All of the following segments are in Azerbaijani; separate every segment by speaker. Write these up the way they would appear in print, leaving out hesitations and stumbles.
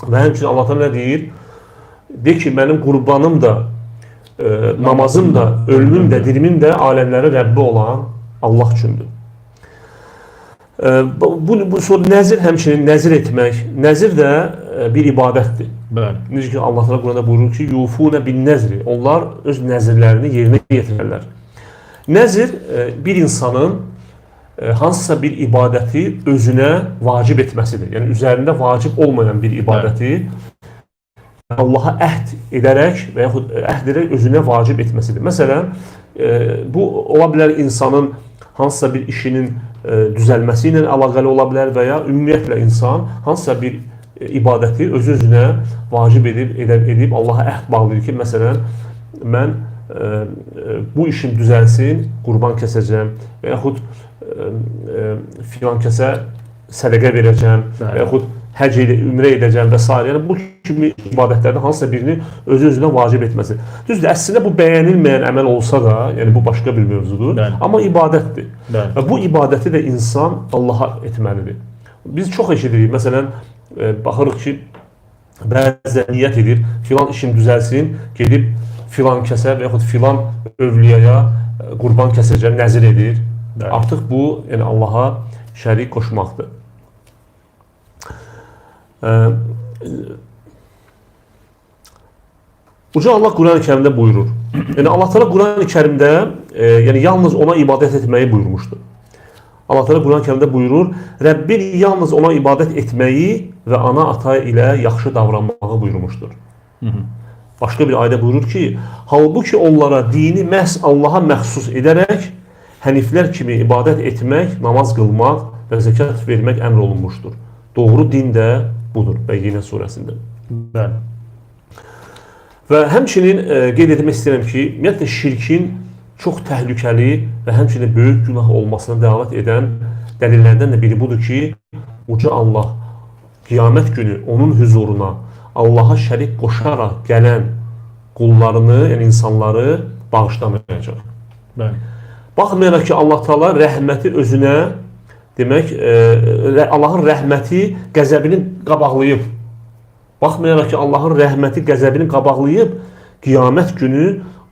Speaker 1: Və həmçinin Allah təala nə deyir? De ki, mənim qurbanım da, namazım da, ölümüm də, dirimim də aləmlərin Rəbbi olan Allah üçündür. Bu sonra nəzir həmçinin nəzir etmək. Nəzir də bir ibadətdir. Necə ki Allah təala Quranda buyurur ki, yufuna bin nəzri. Onlar öz nəzirlərini yerinə yetirirlər. Nəzir bir insanın hansısa bir ibadəti özünə vacib etməsidir. Yəni üzərində vacib olmayan bir ibadəti Allaha əhd edərək və yaxud əhd edərək özünə vacib etməsidir. Məsələn, bu ola bilər insanın hansısa bir işinin düzəlməsi ilə əlaqəli ola bilər və ya ümumiyyətlə insan hansısa bir ibadəti öz-özünə vacib edib Allaha əhd bağlayır ki, məsələn, mən bu işim düzəlsin, qurban kəsəcəm və yaxud filan kəsə sədəqə verəcəm və yaxud həcc ümrə edəcəm və s. Yəni, bu kimi ibadətlərdən hansısa birini öz-özünə vacib etməsi. Düzdür, əslində bu bəyənilməyən əməl olsa da, yəni bu başqa bir mövzudur, amma ibadətdir. Və bu ibadəti də insan Allaha etməlidir. Biz çox eşidirik, məsələn, baxırıq ki, bəzən niyyət edir, filan işim düzəlsin, gedib filan kəsə və yaxud filan övliyaya qurban kəsəcəm, nəzir edir. Artıq bu, yəni Allaha şərik qoşmaqdır. Uca Allah Quran-ı Kərimdə buyurur. Yəni Allah Teala Quran-ı Kərimdə yəni yalnız ona ibadət etməyi buyurmuşdur. Allah Teala Quran-ı Kərimdə buyurur, Rəbbin yalnız ona ibadət etməyi və ana ata ilə yaxşı davranmağı buyurmuşdur. Başqa bir ayədə buyurur ki, halbuki onlara dini məhz Allaha məxsus edərək həniflər kimi ibadət etmək, namaz qılmaq və zəkat vermək əmr olunmuşdur. Doğru din də budur Bəyyinə surəsində. Və həmçinin qeyd etmək istəyirəm ki, ümumiyyətlə şirkin çox təhlükəli və həmçinin böyük günah olmasına dəlalət edən dəlillərdən də biri budur ki, Uca Allah qiyamət günü onun huzuruna Allaha şərik qoşaraq gələn qullarını, yəni insanları bağışlamayacaq. Baxmayaraq ki, Allah Teala rəhməti özünə, demək, Allahın rəhməti qəzəbini qabaqlayıb. Baxmayaraq ki, Allahın rəhməti qəzəbini qabaqlayıb, qiyamət günü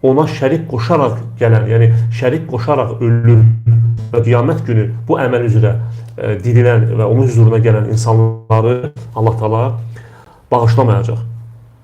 Speaker 1: ona şərik qoşaraq gələn, yəni şərik qoşaraq ölür və qiyamət günü bu əməl üzrə dirilən və onun huzuruna gələn insanları Allah Teala bağışlamayacaq.